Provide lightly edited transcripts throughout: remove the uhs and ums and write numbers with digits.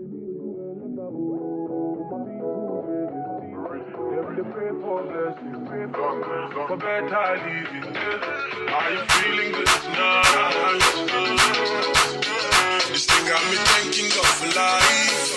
For better living, are you feeling good tonight? This thing got me thanking God for life.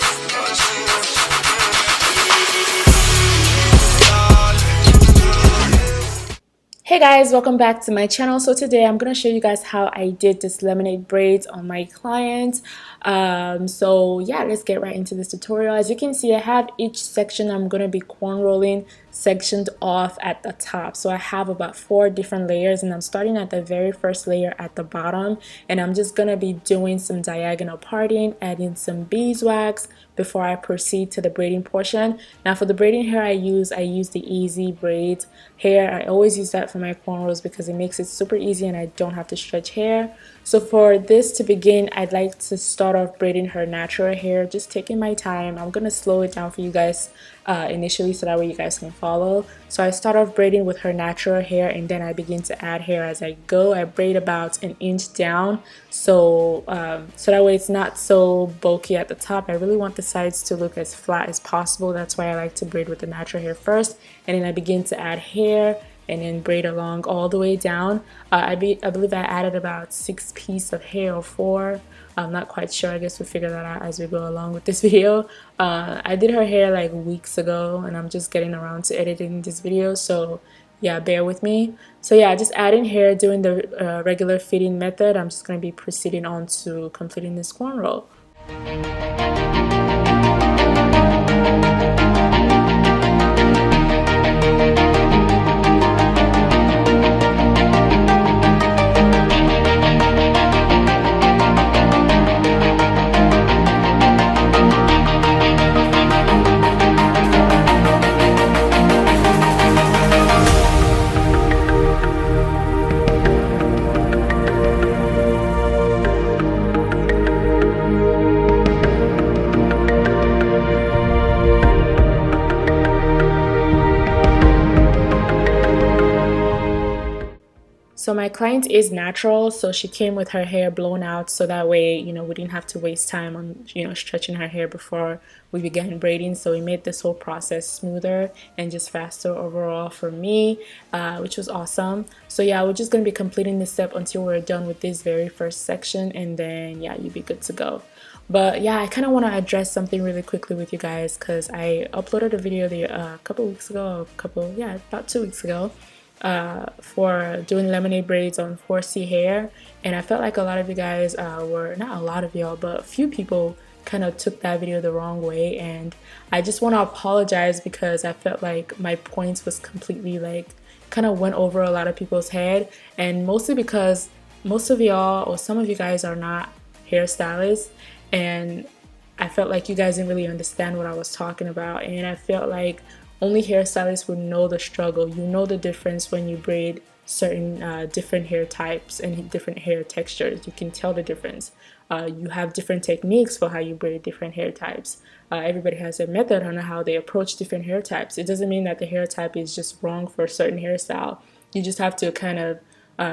Hey guys, welcome back to my channel. So today I'm going to show you guys how I did this lemonade braids on my client. So yeah, let's get right into this tutorial. As you can see, I have each section I'm going to be corn rolling sectioned off at the top. So I have about 4 different layers, and I'm starting at the very first layer at the bottom, and I'm just going to be doing some diagonal parting, adding some beeswax before I proceed to the braiding portion. Now for the braiding hair I use the EZ Braid hair. I always use that for my cornrows because it makes it super easy and I don't have to stretch hair. So for this to begin, I'd like to start off braiding her natural hair, just taking my time. I'm gonna slow it down for you guys initially so that way you guys can follow. So I start off braiding with her natural hair, and then I begin to add hair as I go. I braid about an inch down, so that way it's not so bulky at the top. I really want the sides to look as flat as possible. That's why I like to braid with the natural hair first, and then I begin to add hair and then braid along all the way down. I believe I added about 6 pieces of hair or 4. I'm not quite sure. I guess we'll figure that out as we go along with this video. I did her hair like weeks ago, and I'm just getting around to editing this video, so yeah, bear with me. So yeah, just adding hair, doing the regular fitting method. I'm just going to be proceeding on to completing this corn roll. So my client is natural, so she came with her hair blown out, so that way, you know, we didn't have to waste time on, you know, stretching her hair before we began braiding. So we made this whole process smoother and just faster overall for me, which was awesome. So yeah, we're just going to be completing this step until we're done with this very first section, and then yeah, you'll be good to go. But yeah, I kind of want to address something really quickly with you guys, because I uploaded a video a couple weeks ago, about 2 weeks ago, for doing lemonade braids on 4C hair, and I felt like a lot of you guys were, not a lot of y'all, but a few people kind of took that video the wrong way, and I just want to apologize because I felt like my points was completely like kind of went over a lot of people's head, and mostly because most of y'all or some of you guys are not hairstylists, and I felt like you guys didn't really understand what I was talking about, and I felt like only hairstylists would know the struggle. You know the difference when you braid certain different hair types and different hair textures. You can tell the difference. You have different techniques for how you braid different hair types. Everybody has a method on how they approach different hair types. It doesn't mean that the hair type is just wrong for a certain hairstyle. You just have to kind of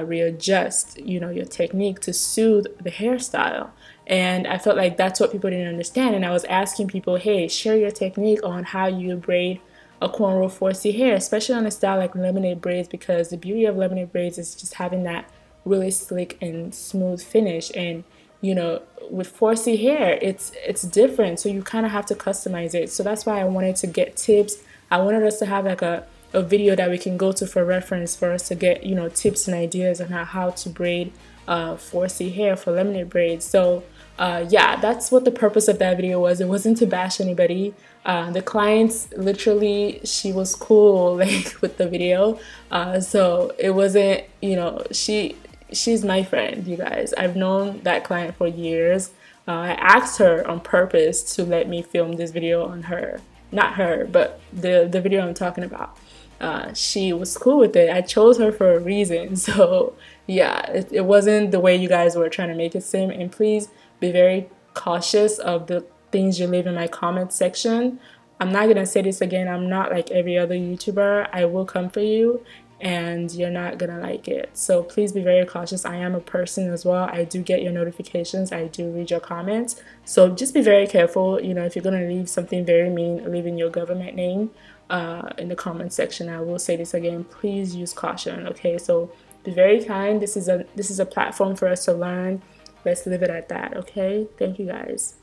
readjust, you know, your technique to soothe the hairstyle. And I felt like that's what people didn't understand. And I was asking people, hey, share your technique on how you braid a cornrow 4C hair, especially on a style like lemonade braids, because the beauty of lemonade braids is just having that really slick and smooth finish. And you know, with 4C hair, it's different, so you kind of have to customize it. So that's why I wanted to get tips. I wanted us to have like a video that we can go to for reference, for us to get, you know, tips and ideas on how to braid 4C hair for lemonade braids. So yeah, that's what the purpose of that video was. It wasn't to bash anybody. The clients, literally, she was cool like with the video, so it wasn't, you know, she's my friend, you guys. I've known that client for years. I asked her on purpose to let me film this video on her, not her, but the video I'm talking about. She was cool with it. I chose her for a reason. So yeah, it wasn't the way you guys were trying to make it seem. And please be very cautious of the things you leave in my comment section. I'm not gonna say this again. I'm not like every other YouTuber. I will come for you, and you're not gonna like it. So please be very cautious. I am a person as well. I do get your notifications. I do read your comments. So just be very careful. You know, if you're gonna leave something very mean, leaving your government name in the comment section. I will say this again. Please use caution. Okay, so be very kind. This is a platform for us to learn. Let's leave it at that. Okay. Thank you guys.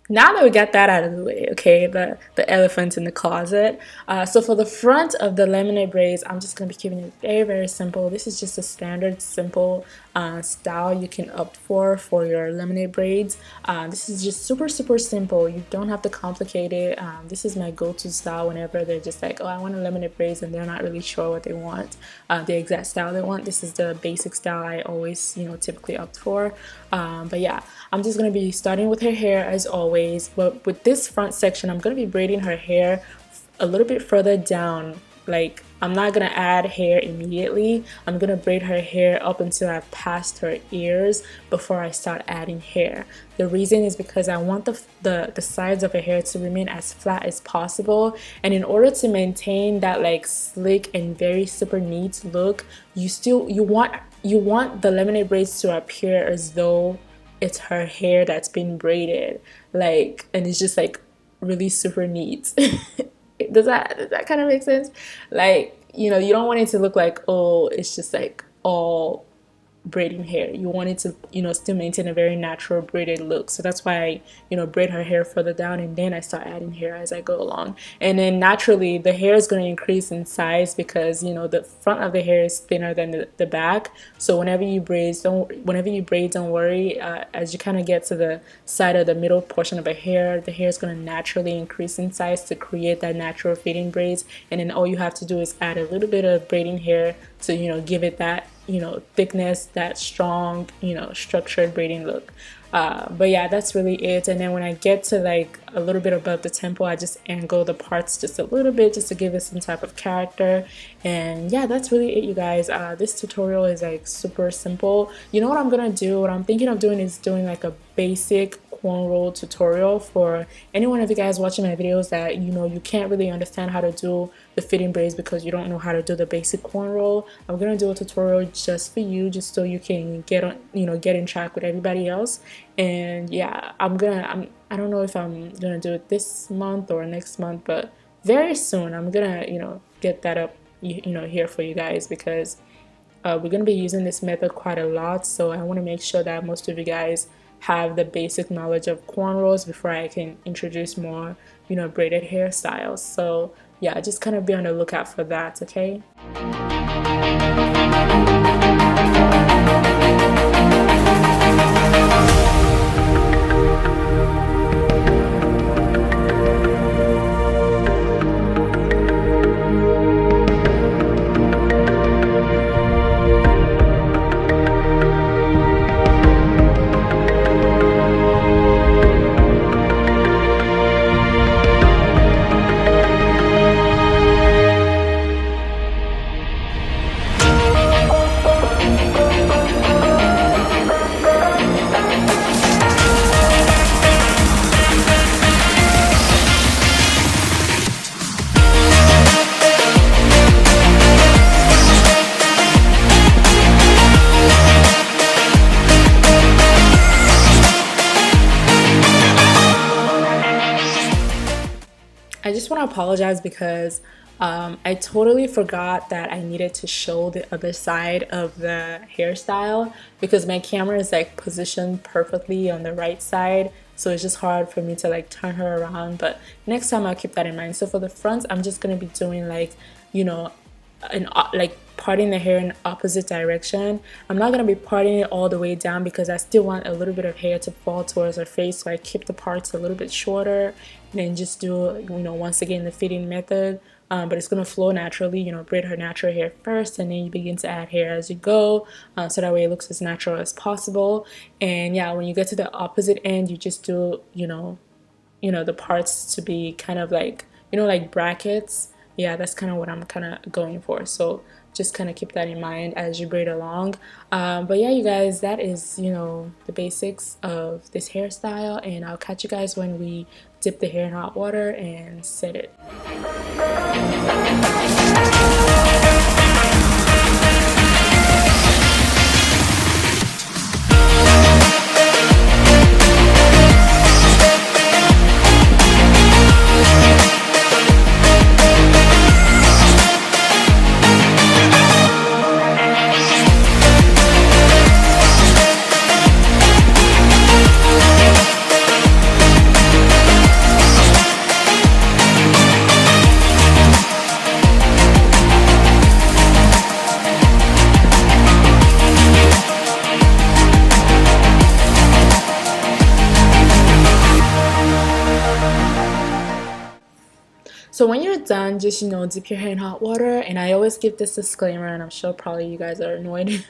Now that we got that out of the way, okay, the elephant in the closet. So for the front of the lemonade braids, I'm just gonna be keeping it very, very simple. This is just a standard, simple style you can opt for your lemonade braids. This is just super, super simple. You don't have to complicate it. This is my go-to style whenever they're just like, oh, I want a lemonade braids, and they're not really sure what they want, the exact style they want. This is the basic style I always, typically opt for. But yeah, I'm just gonna be starting with her hair as always. But with this front section, I'm gonna be braiding her hair a little bit further down. Like, I'm not gonna add hair immediately. I'm gonna braid her hair up until I've passed her ears before I start adding hair. The reason is because I want the sides of her hair to remain as flat as possible, and in order to maintain that like slick and very super neat look, you want the lemonade braids to appear as though it's her hair that's been braided, like, and it's just like really super neat. Does that kind of make sense? Like, you don't want it to look like, oh, it's just like all braiding hair. You want it to, still maintain a very natural braided look. So that's why I, braid her hair further down, and then I start adding hair as I go along. And then naturally the hair is going to increase in size because, the front of the hair is thinner than the back. So whenever you braid, don't worry. As you kind of get to the side of the middle portion of a hair, the hair is going to naturally increase in size to create that natural fading braids. And then all you have to do is add a little bit of braiding hair to, give it that thickness, that strong, structured braiding look. But yeah, that's really it. And then when I get to like a little bit above the temple, I just angle the parts just a little bit just to give it some type of character. And yeah, that's really it, you guys. This tutorial is like super simple. You know what I'm gonna do? What I'm thinking of doing is doing like a basic cornrow tutorial for any one of you guys watching my videos that you can't really understand how to do the fitting braids because you don't know how to do the basic cornrow. I'm gonna do a tutorial just for you, just so you can get in track with everybody else. And yeah, I don't know if I'm gonna do it this month or next month, but very soon I'm gonna get that up here for you guys, because we're going to be using this method quite a lot. So I want to make sure that most of you guys have the basic knowledge of cornrows before I can introduce more braided hairstyles. So yeah, just kind of be on the lookout for that, okay? I just want to apologize because I totally forgot that I needed to show the other side of the hairstyle because my camera is like positioned perfectly on the right side, so it's just hard for me to like turn her around. But next time I'll keep that in mind. So for the front, I'm just gonna be doing like like parting the hair in opposite direction. I'm not gonna be parting it all the way down because I still want a little bit of hair to fall towards her face, so I keep the parts a little bit shorter and then just do once again the fitting method. But it's gonna flow naturally. Braid her natural hair first, and then you begin to add hair as you go, so that way it looks as natural as possible. And yeah, when you get to the opposite end, you just do you know, the parts to be kind of like, you know, like brackets. Yeah, that's kind of what I'm kind of going for. So just kind of keep that in mind as you braid along. But yeah, you guys, that is, you know, the basics of this hairstyle, and I'll catch you guys when we dip the hair in hot water and set it. So when you're done, just, you know, dip your hair in hot water. And I always give this disclaimer, and I'm sure probably you guys are annoyed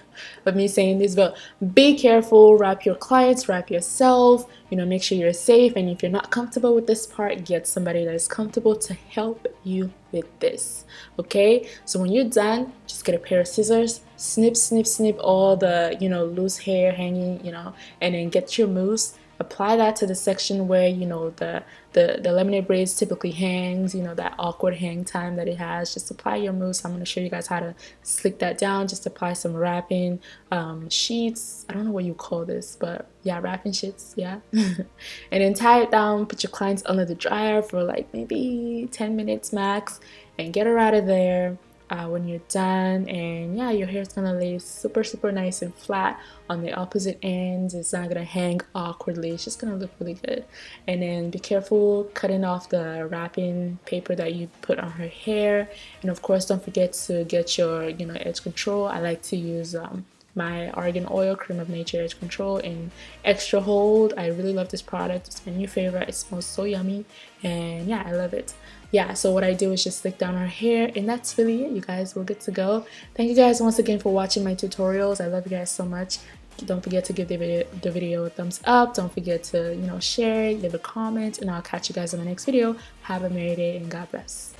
with me saying this, but be careful. Wrap your clients, wrap yourself, you know, make sure you're safe. And if you're not comfortable with this part, get somebody that is comfortable to help you with this. Okay, so when you're done, just get a pair of scissors, snip, snip, snip all the, you know, loose hair hanging, you know, and then get your mousse. Apply that to the section where, you know, the lemonade braids typically hangs, you know, that awkward hang time that it has. Just apply your mousse. I'm going to show you guys how to slick that down. Just apply some wrapping sheets. I don't know what you call this, but yeah, wrapping sheets, yeah. And then tie it down, put your clients under the dryer for like maybe 10 minutes max, and get her out of there when you're done. And yeah, your hair is gonna lay super, super nice and flat on the opposite ends. It's not gonna hang awkwardly. It's just gonna look really good. And then be careful cutting off the wrapping paper that you put on her hair. And of course, don't forget to get your, you know, edge control. I like to use my argan oil cream of nature edge control in extra hold. I really love this product. It's my new favorite. It smells so yummy, and yeah, I love it. Yeah, so what I do is just slick down her hair, and that's really it, you guys. We're good to go. Thank you guys once again for watching my tutorials. I love you guys so much. Don't forget to give the video a thumbs up. Don't forget to, you know, share it, leave a comment, and I'll catch you guys in my next video. Have a merry day, and God bless.